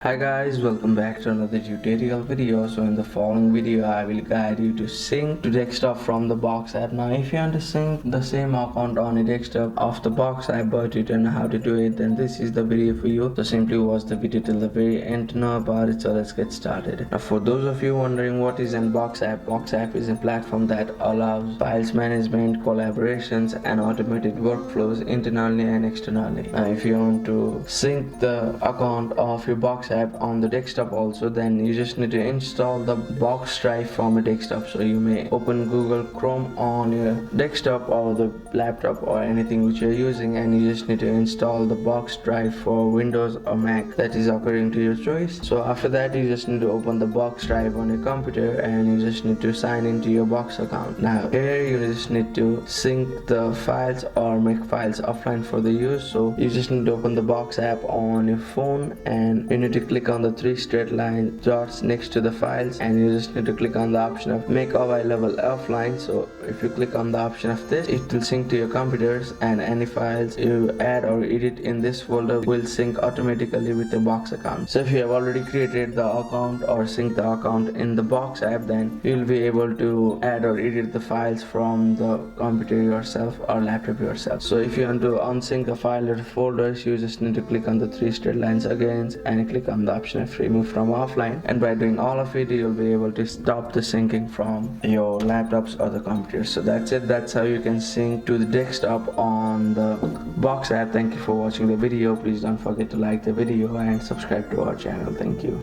Hi guys, welcome back to another tutorial video. So in the following video I will guide you to sync to desktop from the Box app. Now if you want to sync the same account on a desktop of the Box app but you don't know how to do it, then this is the video for you. So simply watch the video till the very end to know about it. So let's get started. Now for those of you wondering what is an Box app, Box app is a platform that allows files management, collaborations and automated workflows internally and externally. Now if you want to sync the account of your Box app on the desktop also, then you just need to install the Box drive from a desktop. So you may open Google Chrome on your desktop or the laptop or anything which you're using, and you just need to install the Box drive for Windows or Mac, that is according to your choice. So after that you just need to open the Box drive on your computer and you just need to sign into your Box account. Now here you just need to sync the files or make files offline for the use. So you just need to open the Box app on your phone and you need to click on the three straight line dots next to the files, and you just need to click on the option of make available offline. So if you click on the option of this, it will sync to your computers, and any files you add or edit in this folder will sync automatically with the Box account. So if you have already created the account or sync the account in the Box app, then you'll be able to add or edit the files from the computer yourself or laptop yourself. So if you want to unsync a file or folders, you just need to click on the three straight lines again and click on the option of remove from offline, and by doing all of it you'll be able to stop the syncing from your laptops or the computers. So that's it. That's how you can sync to the desktop on the Box app. Thank you for watching the video. Please don't forget to like the video and subscribe to our channel. Thank you.